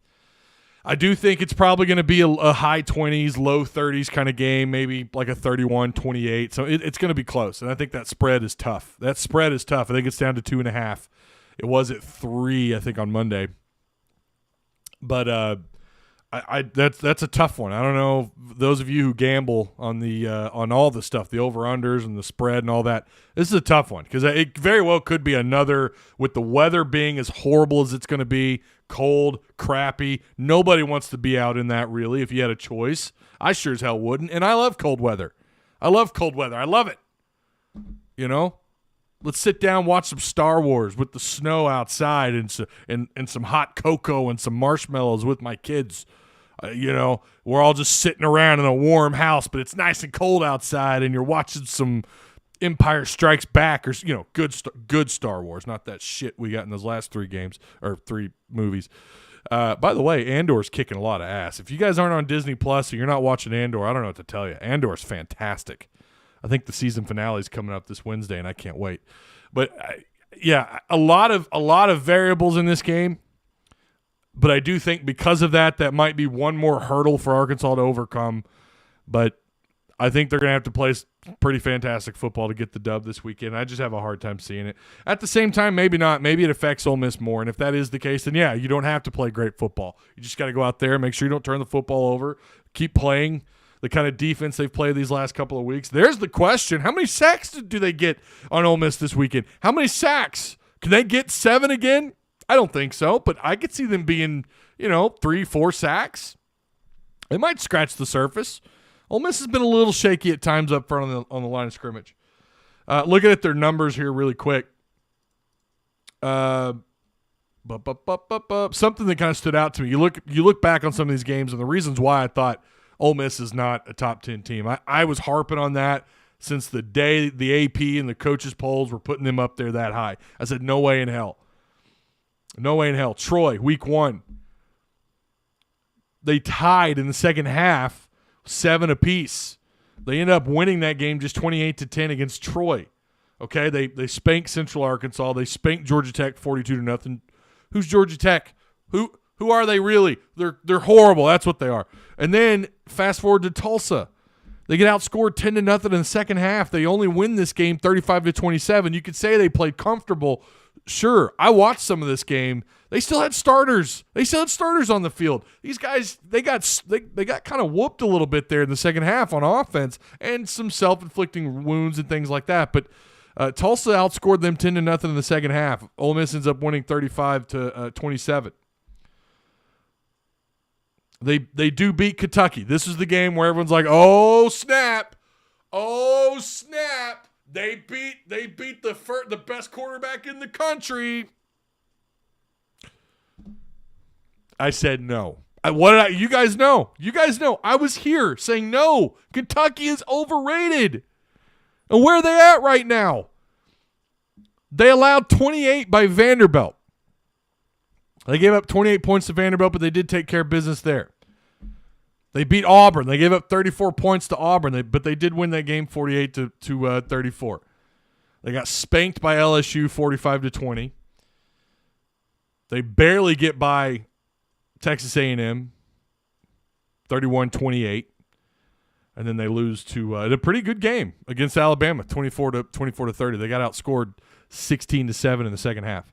B: I do think it's probably going to be a high 20s, low 30s kind of game, maybe like a 31-28. So it's going to be close, and I think that spread is tough. I think it's down to 2.5. It was at 3, I think, on Monday. But That's a tough one. I don't know, those of you who gamble on the on all the stuff, the over-unders and the spread and all that. This is a tough one because it very well could be another, with the weather being as horrible as it's going to be, cold, crappy. Nobody wants to be out in that, really, if you had a choice. I sure as hell wouldn't, and I love cold weather. I love it. You know? Let's sit down, watch some Star Wars with the snow outside and some hot cocoa and some marshmallows with my kids. You know, we're all just sitting around in a warm house, but it's nice and cold outside, and you're watching some Empire Strikes Back or, you know, good Star Wars, not that shit we got in those last 3 movies. By the way, Andor's kicking a lot of ass. If you guys aren't on Disney Plus or you're not watching Andor, I don't know what to tell you. Andor's fantastic. I think the season finale is coming up this Wednesday, and I can't wait. But yeah, a lot of variables in this game. But I do think because of that might be one more hurdle for Arkansas to overcome. But I think they're going to have to play pretty fantastic football to get the dub this weekend. I just have a hard time seeing it. At the same time, maybe not. Maybe it affects Ole Miss more. And if that is the case, then yeah, you don't have to play great football. You just got to go out there, make sure you don't turn the football over, keep playing the kind of defense they've played these last couple of weeks. There's the question. How many sacks do they get on Ole Miss this weekend? How many sacks? Can they get 7 again? I don't think so, but I could see them being, 3-4 sacks. They might scratch the surface. Ole Miss has been a little shaky at times up front on the line of scrimmage. Looking at their numbers here really quick. Something that kind of stood out to me. You look back on some of these games and the reasons why I thought Ole Miss is not a top 10 team. I was harping on that since the day the AP and the coaches polls were putting them up there that high. I said, no way in hell. No way in hell. Troy, week 1. They tied in the second half, 7 apiece. They ended up winning that game just 28-10 against Troy. Okay, they spanked Central Arkansas. They spanked Georgia Tech 42-0. Who's Georgia Tech? Who are they really? They're horrible. That's what they are. And then fast forward to Tulsa. They get outscored 10-0 in the second half. They only win this game 35-27. You could say they played comfortable. Sure, I watched some of this game. They still had starters. On the field. These guys, they got kind of whooped a little bit there in the second half on offense and some self-inflicting wounds and things like that. But Tulsa outscored them 10-0 in the second half. Ole Miss ends up winning 35-27. They do beat Kentucky. This is the game where everyone's like, "Oh snap! Oh snap! They beat the best quarterback in the country." I said no. You guys know. I was here saying no. Kentucky is overrated. And where are they at right now? They allowed 28 by Vanderbilt. They gave up 28 points to Vanderbilt, but they did take care of business there. They beat Auburn. They gave up 34 points to Auburn, but they did win that game 48-34. They got spanked by LSU 45-20. They barely get by Texas A&M 31-28. And then they lose to a pretty good game against Alabama 24-30. They got outscored 16-7 in the second half.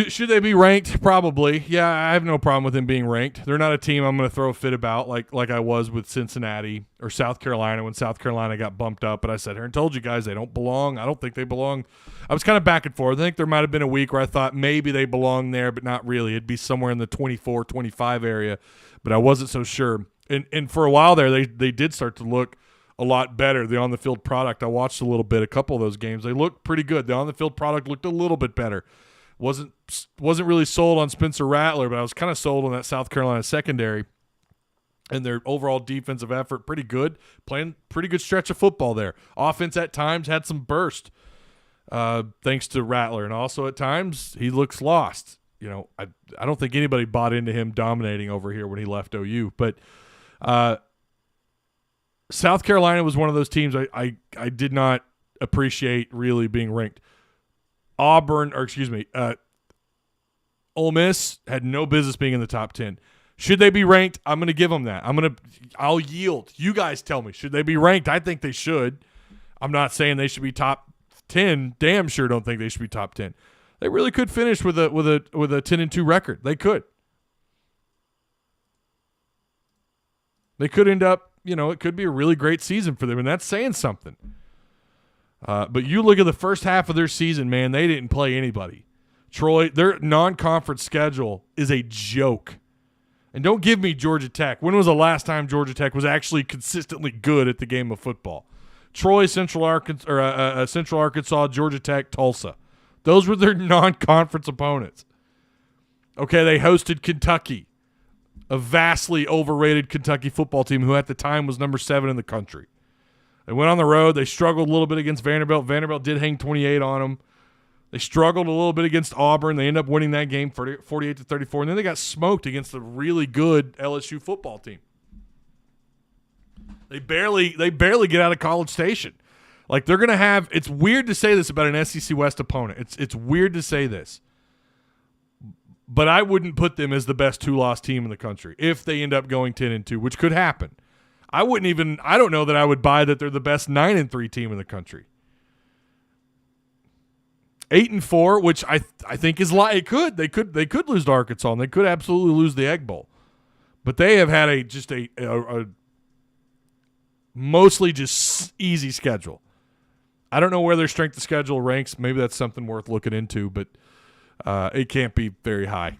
B: Should they be ranked? Probably. Yeah, I have no problem with them being ranked. They're not a team I'm going to throw a fit about like I was with Cincinnati or South Carolina when South Carolina got bumped up. But I sat here and told you guys they don't belong. I don't think they belong. I was kind of back and forth. I think there might have been a week where I thought maybe they belong there, but not really. It'd be somewhere in the 24-25 area, but I wasn't so sure. And for a while there, they did start to look a lot better. The on-the-field product, I watched a little bit, a couple of those games. They looked pretty good. The on-the-field product looked a little bit better. Wasn't really sold on Spencer Rattler, but I was kind of sold on that South Carolina secondary and their overall defensive effort. Pretty good, playing pretty good stretch of football there. Offense at times had some burst thanks to Rattler, and also at times he looks lost. I don't think anybody bought into him dominating over here when he left OU, but South Carolina was one of those teams I did not appreciate really being ranked. Ole Miss had no business being in the top 10. Should they be ranked? I'm going to give them that. I'll yield. You guys tell me. Should they be ranked? I think they should. I'm not saying they should be top 10. Damn sure don't think they should be top 10. They really could finish with a 10-2 record. They could. They could end up, it could be a really great season for them, and that's saying something. But you look at the first half of their season, man, they didn't play anybody. Troy, their non-conference schedule is a joke. And don't give me Georgia Tech. When was the last time Georgia Tech was actually consistently good at the game of football? Troy, Central Arkansas, Georgia Tech, Tulsa. Those were their non-conference opponents. Okay, they hosted Kentucky, a vastly overrated Kentucky football team who at the time was number 7 in the country. They went on the road. They struggled a little bit against Vanderbilt. Vanderbilt did hang 28 on them. They struggled a little bit against Auburn. They ended up winning that game 48-34, and then they got smoked against a really good LSU football team. They barely get out of College Station. Like they're going to have – it's weird to say this about an SEC West opponent. It's weird to say this. But I wouldn't put them as the best 2-loss team in the country if they end up going 10-2, which could happen. I don't know that I would buy that they're the best 9-3 team in the country. 8-4, which I think is they could lose to Arkansas, and they could absolutely lose the Egg Bowl. But they have had a mostly just easy schedule. I don't know where their strength of schedule ranks. Maybe that's something worth looking into, but it can't be very high.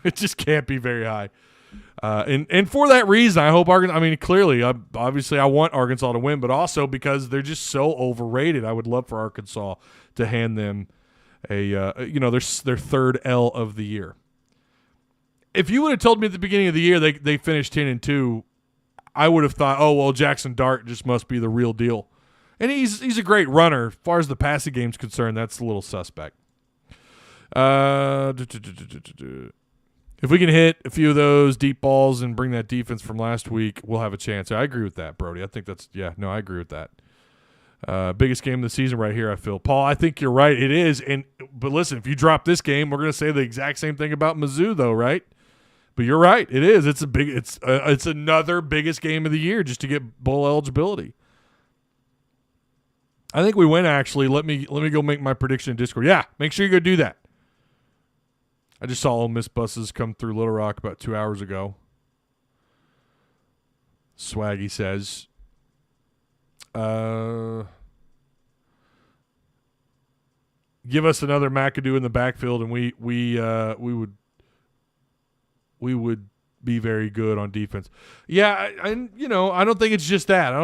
B: It just can't be very high. And for that reason, I hope Arkansas. I mean, clearly, obviously, I want Arkansas to win, but also because they're just so overrated. I would love for Arkansas to hand them their third L of the year. If you would have told me at the beginning of the year they finished 10-2, I would have thought, oh well, Jackson Dart just must be the real deal, and he's a great runner. As far as the passing game's concerned, that's a little suspect. If we can hit a few of those deep balls and bring that defense from last week, we'll have a chance. I agree with that, Brody. I think I agree with that. Biggest game of the season right here, I feel. Paul, I think you're right. It is. But listen, if you drop this game, we're going to say the exact same thing about Mizzou, though, right? But you're right. It is. It's another biggest game of the year just to get bowl eligibility. I think we win, actually. Let me go make my prediction in Discord. Yeah, make sure you go do that. I just saw Ole Miss buses come through Little Rock about 2 hours ago. Swaggy says, give us another McAdoo in the backfield, and we would be very good on defense. Yeah, I don't think it's just that.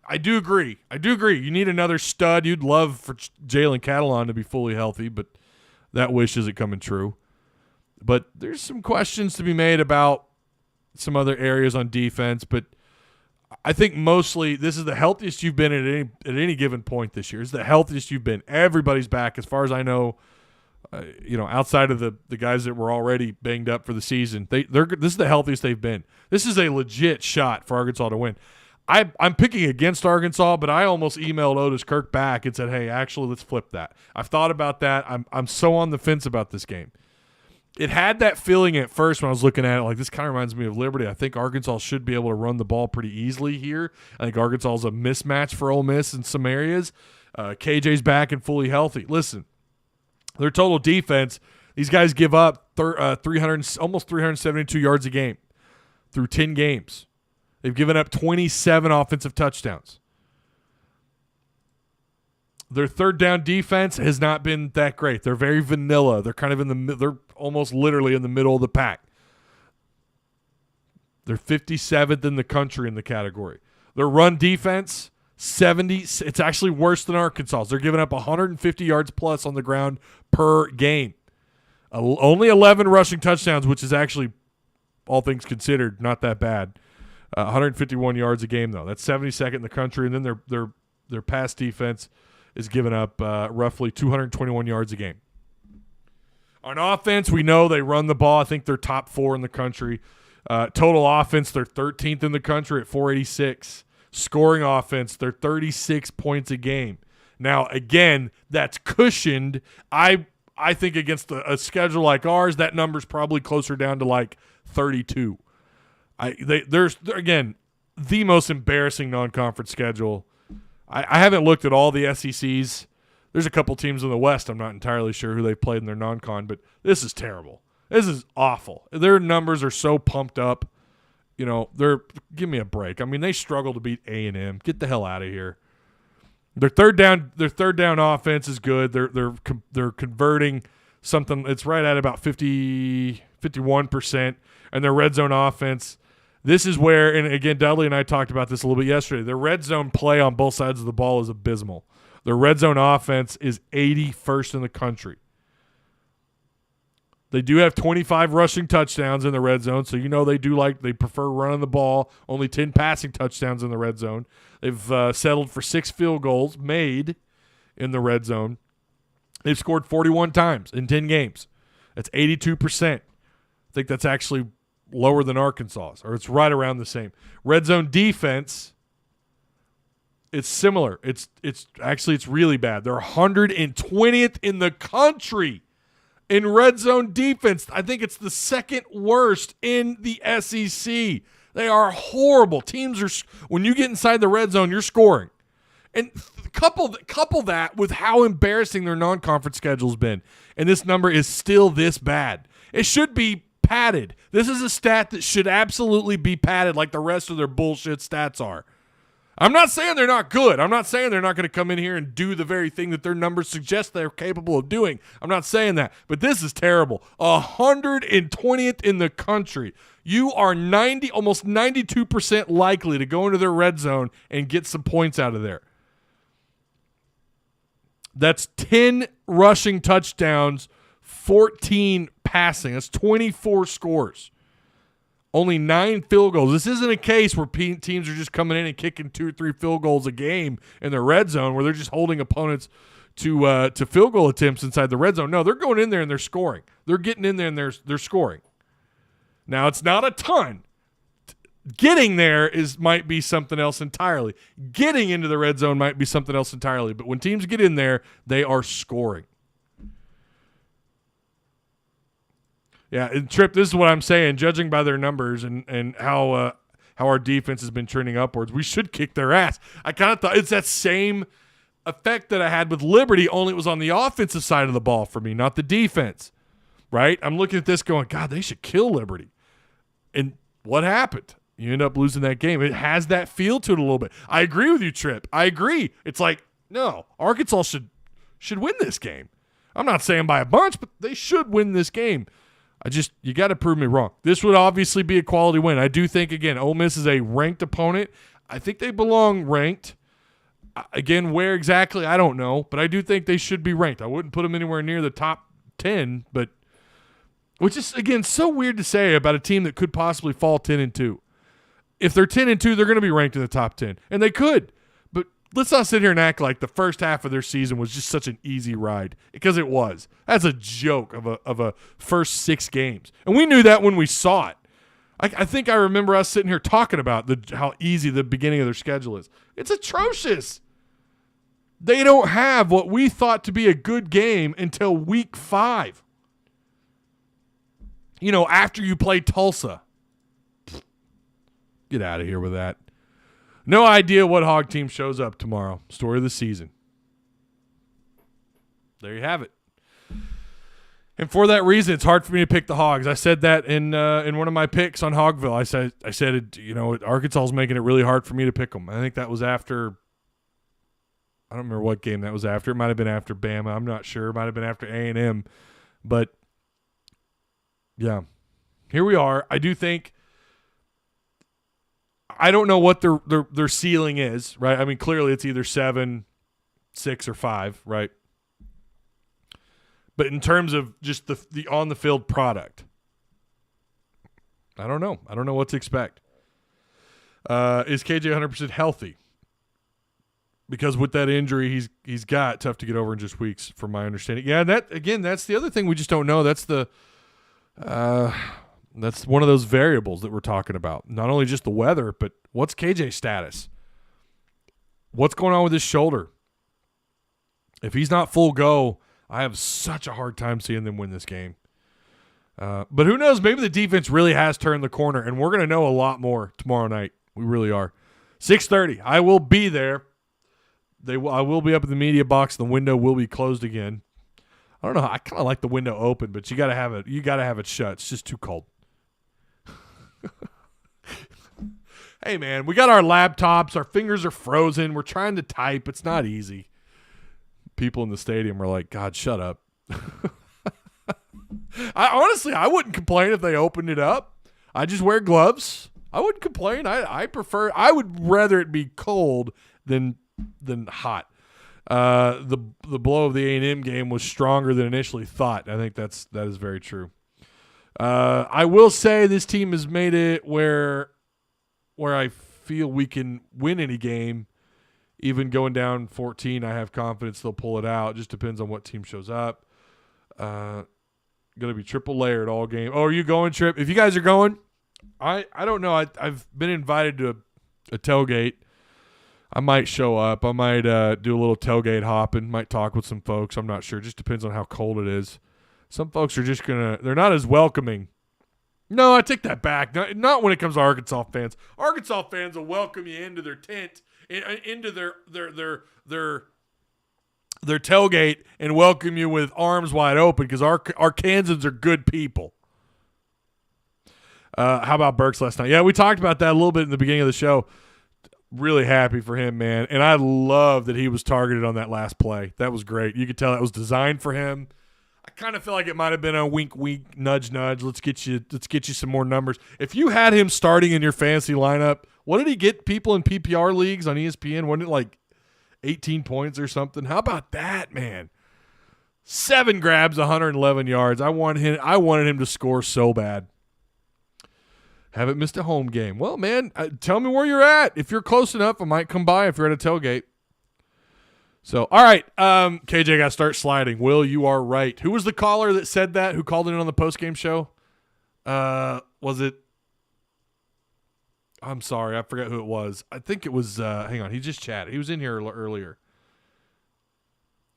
B: I do agree. You need another stud. You'd love for Jalen Catalon to be fully healthy, but that wish isn't coming true. But there's some questions to be made about some other areas on defense. But I think mostly this is the healthiest you've been at any given point this year. It's the healthiest you've been. Everybody's back, as far as I know. Outside of the guys that were already banged up for the season, this is the healthiest they've been. This is a legit shot for Arkansas to win. I'm picking against Arkansas, but I almost emailed Otis Kirk back and said, "Hey, actually, let's flip that." I've thought about that. I'm so on the fence about this game. It had that feeling at first when I was looking at it, like this kind of reminds me of Liberty. I think Arkansas should be able to run the ball pretty easily here. I think Arkansas is a mismatch for Ole Miss in some areas. KJ's back and fully healthy. Listen, their total defense, these guys give up almost 372 yards a game through 10 games. They've given up 27 offensive touchdowns. Their third down defense has not been that great. They're very vanilla. They're kind of they're almost literally in the middle of the pack. They're 57th in the country in the category. Their run defense, 70. It's actually worse than Arkansas. They're giving up 150 yards plus on the ground per game. Only 11 rushing touchdowns, which is actually, all things considered, not that bad. 151 yards a game, though. That's 72nd in the country. And then their pass defense is giving up roughly 221 yards a game. On offense, we know they run the ball. I think they're top 4 in the country. Total offense, they're 13th in the country at 486. Scoring offense, they're 36 points a game. Now, again, that's cushioned. I think against a schedule like ours, that number's probably closer down to like 32. There's again, the most embarrassing non-conference schedule. I haven't looked at all the SECs. There's a couple teams in the West I'm not entirely sure who they've played in their non-con, but this is terrible. This is awful. Their numbers are so pumped up. give me a break. I mean, they struggle to beat A&M. Get the hell out of here. Their third down offense is good. They're converting something. It's right at about 51%, and their red zone offense. This is where, and again, Dudley and I talked about this a little bit yesterday. Their red zone play on both sides of the ball is abysmal. Their red zone offense is 81st in the country. They do have 25 rushing touchdowns in the red zone, so they prefer running the ball. Only 10 passing touchdowns in the red zone. They've settled for 6 field goals made in the red zone. They've scored 41 times in 10 games. That's 82%. I think that's actually lower than Arkansas's, or it's right around the same. Red zone defense, it's similar. It's really bad. They're 120th in the country in red zone defense. I think it's the second worst in the SEC. They are horrible. When you get inside the red zone, you're scoring. And couple that with how embarrassing their non-conference schedule's been. And this number is still this bad. It should be padded. This is a stat that should absolutely be padded like the rest of their bullshit stats are. I'm not saying they're not good. I'm not saying they're not going to come in here and do the very thing that their numbers suggest they're capable of doing. I'm not saying that. But this is terrible. 120th in the country. You are almost 92% likely to go into their red zone and get some points out of there. That's 10 rushing touchdowns, 14 passing. That's 24 scores. Only 9 field goals. This isn't a case where teams are just coming in and kicking 2 or 3 field goals a game in their red zone where they're just holding opponents to field goal attempts inside the red zone. No, they're going in there and they're scoring. They're getting in there and they're scoring. Now, it's not a ton. Getting there might be something else entirely. Getting into the red zone might be something else entirely. But when teams get in there, they are scoring. Yeah, and Tripp, this is what I'm saying. Judging by their numbers and how our defense has been trending upwards, we should kick their ass. I kind of thought it's that same effect that I had with Liberty, only it was on the offensive side of the ball for me, not the defense. Right? I'm looking at this going, God, they should kill Liberty. And what happened? You end up losing that game. It has that feel to it a little bit. I agree with you, Tripp. I agree. It's like, no, Arkansas should win this game. I'm not saying by a bunch, but they should win this game. You got to prove me wrong. This would obviously be a quality win. I do think, again, Ole Miss is a ranked opponent. I think they belong ranked. Again, where exactly, I don't know, but I do think they should be ranked. I wouldn't put them anywhere near the top 10, but which is, again, so weird to say about a team that could possibly fall 10-2. If they're 10-2, they're going to be ranked in the top 10, and they could. But let's not sit here and act like the first half of their season was just such an easy ride, because it was. That's a joke of a first 6 games, and we knew that when we saw it. I think I remember us sitting here talking about how easy the beginning of their schedule is. It's atrocious. They don't have what we thought to be a good game until week 5. After you play Tulsa. Get out of here with that. No idea what Hog team shows up tomorrow. Story of the season. There you have it. And for that reason, it's hard for me to pick the Hogs. I said that in one of my picks on Hogville. I said Arkansas is making it really hard for me to pick them. I think that was after. I don't remember what game that was after. It might have been after Bama. I'm not sure. It might have been after A&M. But yeah, here we are. I do think. I don't know what their ceiling is, right? I mean, clearly it's either 7, 6, or 5, right? But in terms of just the on-the-field product, I don't know. I don't know what to expect. Is KJ 100% healthy? Because with that injury he's got, tough to get over in just weeks, from my understanding. Yeah, that's the other thing we just don't know. That's that's one of those variables that we're talking about. Not only just the weather, but what's KJ's status? What's going on with his shoulder? If he's not full go, I have such a hard time seeing them win this game. But who knows? Maybe the defense really has turned the corner, and we're going to know a lot more tomorrow night. We really are. 6:30. I will be there. I will be up in the media box. The window will be closed again. I don't know. I kind of like the window open, but you got to have it. You got to have it shut. It's just too cold. Hey, man, we got our laptops. Our fingers are frozen. We're trying to type. It's not easy. People in the stadium are like, God, shut up. I wouldn't complain if they opened it up. I just wear gloves. I wouldn't complain. I would rather it be cold than hot. The blow of the A&M game was stronger than initially thought. I think that is very true. I will say this team has made it where I feel we can win any game, even going down 14. I have confidence they'll pull it out. Just depends on what team shows up. Going to be triple layered all game. Oh, are you going, Trip? If you guys are going, I don't know. I've been invited to a tailgate. I might show up. I might do a little tailgate hopping. Might talk with some folks. I'm not sure. Just depends on how cold it is. Some folks are just they're not as welcoming. No, I take that back. Not when it comes to Arkansas fans. Arkansas fans will welcome you into their tent, into their tailgate, and welcome you with arms wide open because our Kansans are good people. How about Burks last night? Yeah, we talked about that a little bit in the beginning of the show. Really happy for him, man. And I love that he was targeted on that last play. That was great. You could tell that was designed for him. I kind of feel like it might have been a wink, wink, nudge, nudge. Let's get you some more numbers. If you had him starting in your fantasy lineup, what did he get people in PPR leagues on ESPN? Wasn't it like 18 points or something? How about that, man? 7 grabs, 111 yards. I wanted him to score so bad. Haven't missed a home game. Well, man, tell me where you're at. If you're close enough, I might come by if you're at a tailgate. So, all right, KJ got to start sliding. Will, you are right. Who was the caller that said that, who called in on the postgame show? Was it? I'm sorry, I forgot who it was. I think it was, hang on, he just chatted. He was in here earlier.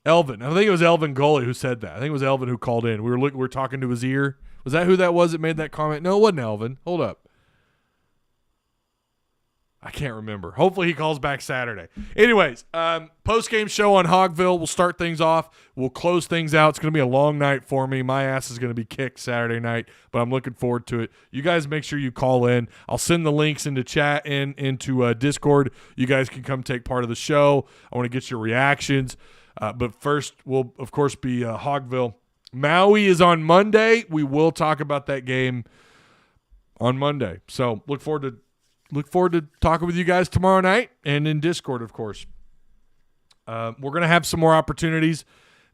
B: Elvin. I think it was Elvin Gully who said that. I think it was Elvin who called in. We were talking to his ear. Was that who that was that made that comment? No, it wasn't Elvin. Hold up. I can't remember. Hopefully he calls back Saturday. Anyways, post-game show on Hogville. We'll start things off. We'll close things out. It's going to be a long night for me. My ass is going to be kicked Saturday night, but I'm looking forward to it. You guys make sure you call in. I'll send the links into chat and into Discord. You guys can come take part of the show. I want to get your reactions. But first, we'll, of course, be Hogville. Maui is on Monday. We will talk about that game on Monday. So look forward to talking with you guys tomorrow night and in Discord, of course. We're going to have some more opportunities.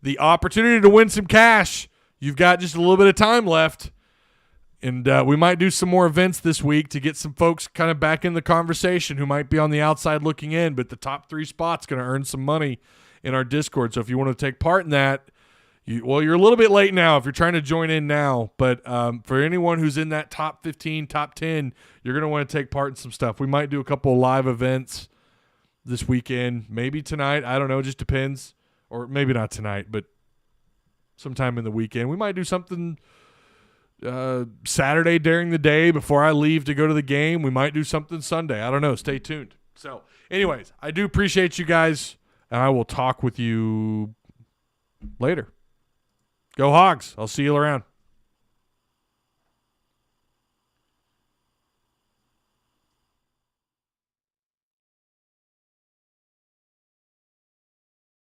B: The opportunity to win some cash. You've got just a little bit of time left. And we might do some more events this week to get some folks kind of back in the conversation who might be on the outside looking in. But the top 3 spots going to earn some money in our Discord. So if you want to take part in that, you're a little bit late now if you're trying to join in now, but for anyone who's in that top 15, top 10, you're going to want to take part in some stuff. We might do a couple of live events this weekend, maybe tonight. I don't know. It just depends. Or maybe not tonight, but sometime in the weekend. We might do something Saturday during the day before I leave to go to the game. We might do something Sunday. I don't know. Stay tuned. So anyways, I do appreciate you guys, and I will talk with you later. Go Hogs. I'll see you around.